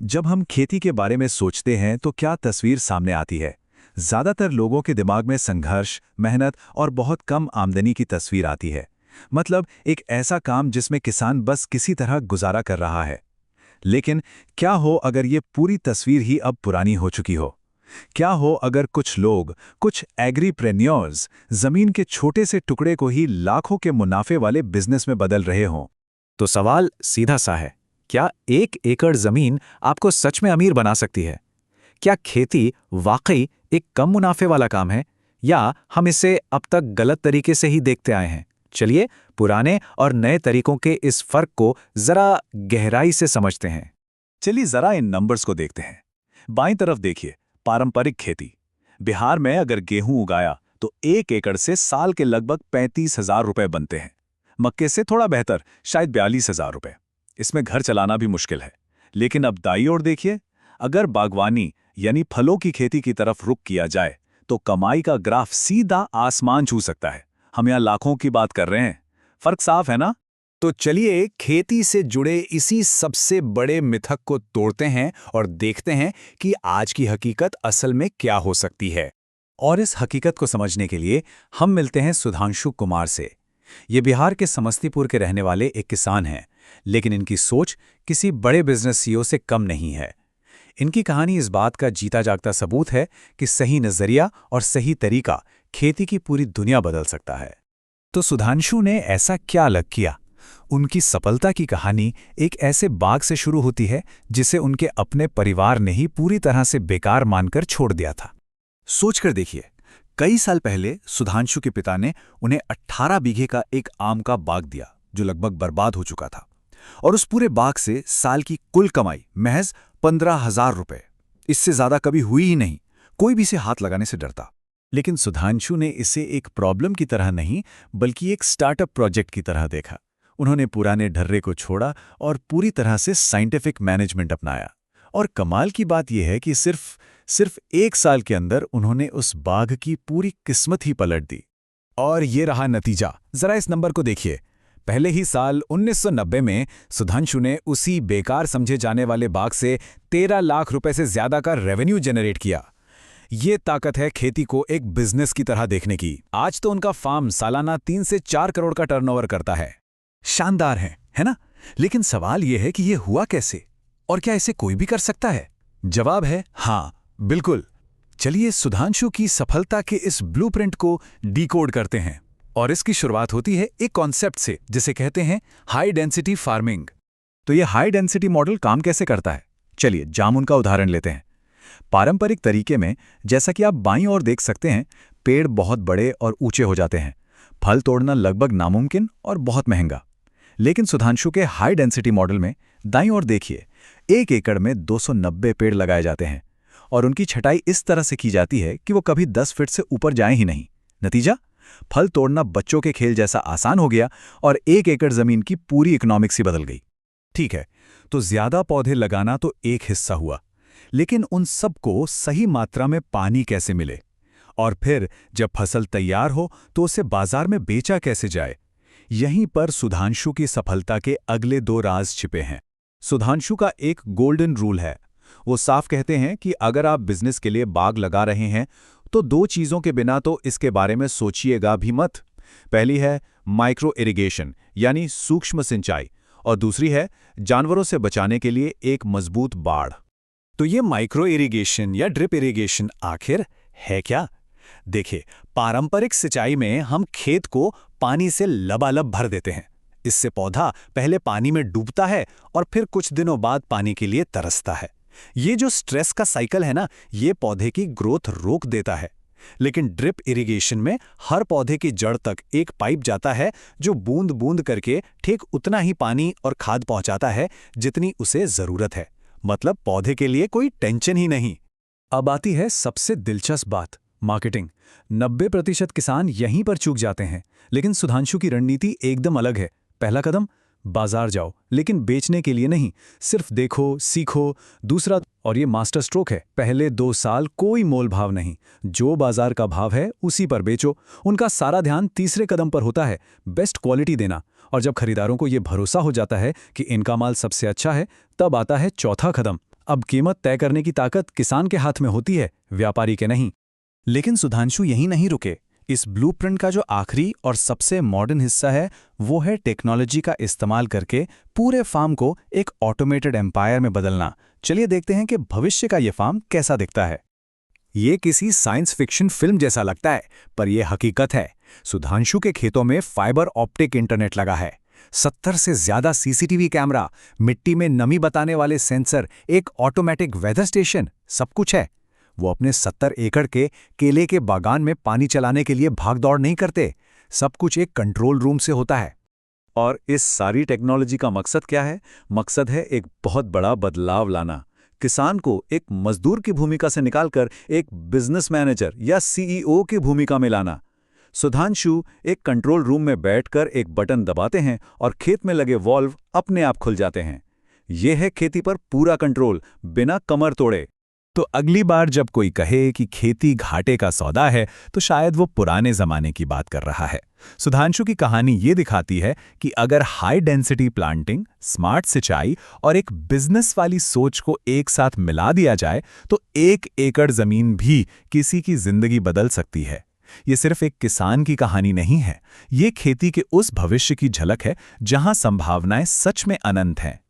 जब हम खेती के बारे में सोचते हैं तो क्या तस्वीर सामने आती है? ज्यादातर लोगों के दिमाग में संघर्ष, मेहनत और बहुत कम आमदनी की तस्वीर आती है। मतलब एक ऐसा काम जिसमें किसान बस किसी तरह गुजारा कर रहा है। लेकिन क्या हो अगर ये पूरी तस्वीर ही अब पुरानी हो चुकी हो? क्या हो अगर कुछ लोग, कुछ एग्रीप्रेन्योर्स, जमीन के छोटे से टुकड़े को ही लाखों के मुनाफे वाले बिजनेस में बदल रहे हों? तो सवाल सीधा सा है, क्या 1 एकड़ जमीन आपको सच में अमीर बना सकती है? क्या खेती वाकई एक कम मुनाफे वाला काम है, या हम इसे अब तक गलत तरीके से ही देखते आए हैं? चलिए पुराने और नए तरीकों के इस फर्क को जरा गहराई से समझते हैं। चलिए जरा इन नंबर्स को देखते हैं। बाईं तरफ देखिए, पारंपरिक खेती। बिहार में अगर गेहूं उगाया तो 1 एकड़ से साल के लगभग 35,000 रुपए बनते हैं। मक्के से थोड़ा बेहतर, शायद 42,000 रुपए। इसमें घर चलाना भी मुश्किल है। लेकिन अब दाईं ओर देखिए, अगर बागवानी यानी फलों की खेती की तरफ रुख किया जाए तो कमाई का ग्राफ सीधा आसमान छू सकता है। हम यहाँ लाखों की बात कर रहे हैं। फर्क साफ है ना? तो चलिए खेती से जुड़े इसी सबसे बड़े मिथक को तोड़ते हैं और देखते हैं कि आज की हकीकत असल में क्या हो सकती है। और इस हकीकत को समझने के लिए हम मिलते हैं सुधांशु कुमार से। ये बिहार के समस्तीपुर के रहने वाले एक किसान हैं, लेकिन इनकी सोच किसी बड़े बिजनेस सीईओ से कम नहीं है। इनकी कहानी इस बात का जीता जागता सबूत है कि सही नजरिया और सही तरीका खेती की पूरी दुनिया बदल सकता है। तो सुधांशु ने ऐसा क्या अलग किया? उनकी सफलता की कहानी एक ऐसे बाग से शुरू होती है जिसे उनके अपने परिवार ने ही पूरी तरह से बेकार मानकर छोड़ दिया था। सोचकर देखिए, कई साल पहले सुधांशु के पिता ने उन्हें 18 बीघे का एक आम का बाग दिया जो लगभग बर्बाद हो चुका था। और उस पूरे बाग से साल की कुल कमाई महज 15,000 रुपए। इससे ज्यादा कभी हुई ही नहीं। कोई भी इसे हाथ लगाने से डरता। लेकिन सुधांशु ने इसे एक प्रॉब्लम की तरह नहीं, बल्कि एक स्टार्टअप प्रोजेक्ट की तरह देखा। उन्होंने पुराने ढर्रे को छोड़ा और पूरी तरह से साइंटिफिक मैनेजमेंट अपनाया। और कमाल की बात यह है कि सिर्फ 1 साल के अंदर उन्होंने उस बाग की पूरी किस्मत ही पलट दी। और ये रहा नतीजा। जरा इस नंबर को देखिए। पहले ही साल 1990 में सुधांशु ने उसी बेकार समझे जाने वाले बाग से 13 लाख रुपए से ज्यादा का रेवेन्यू जनरेट किया। ये ताकत है खेती को एक बिजनेस की तरह देखने की। आज तो उनका फार्म सालाना 3 से 4 करोड़ का टर्नओवर करता है। शानदार है ना? लेकिन सवाल यह है कि यह हुआ कैसे? और क्या इसे कोई भी कर सकता है? जवाब है हाँ, बिल्कुल। चलिए सुधांशु की सफलता के इस ब्लूप्रिंट को डिकोड करते हैं। और इसकी शुरुआत होती है एक कॉन्सेप्ट से जिसे कहते हैं हाई डेंसिटी फार्मिंग। तो ये हाई डेंसिटी मॉडल काम कैसे करता है? चलिए जामुन का उदाहरण लेते हैं। पारंपरिक तरीके में, जैसा कि आप बाईं ओर देख सकते हैं, पेड़ बहुत बड़े और ऊंचे हो जाते हैं। फल तोड़ना लगभग नामुमकिन और बहुत महंगा। लेकिन सुधांशु के हाई डेंसिटी मॉडल में दाईं ओर देखिए, 1 एकड़ में 290 पेड़ लगाए जाते हैं और उनकी छटाई इस तरह से की जाती है कि वो कभी 10 फीट से ऊपर जाएं ही नहीं। नतीजा, फल तोड़ना बच्चों के खेल जैसा आसान हो गया और 1 एकड़ जमीन की पूरी इकोनॉमिक्स ही बदल गई। ठीक है, तो ज्यादा पौधे लगाना तो एक हिस्सा हुआ, लेकिन उन सबको सही मात्रा में पानी कैसे मिले? और फिर जब फसल तैयार हो तो उसे बाजार में बेचा कैसे जाए? यहीं पर सुधांशु की सफलता के अगले 2 राज छिपे हैं। सुधांशु का एक गोल्डन रूल है। वो साफ कहते हैं कि अगर आप बिजनेस के लिए बाग लगा रहे हैं तो 2 चीजों के बिना तो इसके बारे में सोचिएगा भी मत। पहली है माइक्रो इरिगेशन यानी सूक्ष्म सिंचाई, और दूसरी है जानवरों से बचाने के लिए एक मजबूत बाड़। तो ये माइक्रो इरिगेशन या ड्रिप इरिगेशन आखिर है क्या? देखिए, पारंपरिक सिंचाई में हम खेत को पानी से लबालब भर देते हैं। इससे पौधा पहले पानी में डूबता है और फिर कुछ दिनों बाद पानी के लिए तरसता है। ये जो स्ट्रेस का साइकिल है ना, ये पौधे की ग्रोथ रोक देता है। लेकिन ड्रिप इरिगेशन में हर पौधे की जड़ तक एक पाइप जाता है जो बूंद बूंद करके ठीक उतना ही पानी और खाद पहुंचाता है जितनी उसे जरूरत है। मतलब पौधे के लिए कोई टेंशन ही नहीं। अब आती है सबसे दिलचस्प बात, मार्केटिंग। 90% किसान यहीं पर चूक जाते हैं, लेकिन सुधांशु की रणनीति एकदम अलग है। पहला कदम, बाजार जाओ, लेकिन बेचने के लिए नहीं, सिर्फ देखो, सीखो। दूसरा, और ये मास्टर स्ट्रोक है, पहले 2 साल कोई मोल भाव नहीं, जो बाजार का भाव है उसी पर बेचो। उनका सारा ध्यान तीसरे कदम पर होता है, बेस्ट क्वालिटी देना। और जब खरीदारों को ये भरोसा हो जाता है कि इनका माल सबसे अच्छा है, तब आता है चौथा कदम, अब कीमत तय करने की ताकत किसान के हाथ में होती है, व्यापारी के नहीं। लेकिन सुधांशु यहीं नहीं रुके। इस ब्लूप्रिंट का जो आखिरी और सबसे मॉडर्न हिस्सा है, वो है टेक्नोलॉजी का इस्तेमाल करके पूरे फार्म को एक ऑटोमेटेड एम्पायर में बदलना। चलिए देखते हैं कि भविष्य का ये फार्म कैसा दिखता है। ये किसी साइंस फिक्शन फिल्म जैसा लगता है, पर यह हकीकत है। सुधांशु के खेतों में फाइबर ऑप्टिक इंटरनेट लगा है, 70 से ज्यादा सीसीटीवी कैमरा, मिट्टी में नमी बताने वाले सेंसर, एक ऑटोमेटिक वेदर स्टेशन, सब कुछ है। वो अपने 70 एकड़ के केले के बागान में पानी चलाने के लिए भागदौड़ नहीं करते, सब कुछ एक कंट्रोल रूम से होता है। और इस सारी टेक्नोलॉजी का मकसद क्या है? मकसद है एक बहुत बड़ा बदलाव लाना। किसान को एक मजदूर की भूमिका से निकालकर एक बिजनेस मैनेजर या सीईओ की भूमिका में लाना। सुधांशु एक कंट्रोल रूम में बैठकर एक बटन दबाते हैं और खेत में लगे वॉल्व अपने आप खुल जाते हैं। यह है खेती पर पूरा कंट्रोल, बिना कमर तोड़े। तो अगली बार जब कोई कहे कि खेती घाटे का सौदा है, तो शायद वो पुराने जमाने की बात कर रहा है। सुधांशु की कहानी ये दिखाती है कि अगर हाई डेंसिटी प्लांटिंग, स्मार्ट सिंचाई और एक बिजनेस वाली सोच को एक साथ मिला दिया जाए, तो 1 एकड़ जमीन भी किसी की जिंदगी बदल सकती है। ये सिर्फ एक किसान की कहानी नहीं है, ये खेती के उस भविष्य की झलक है जहां संभावनाएं सच में अनंत हैं।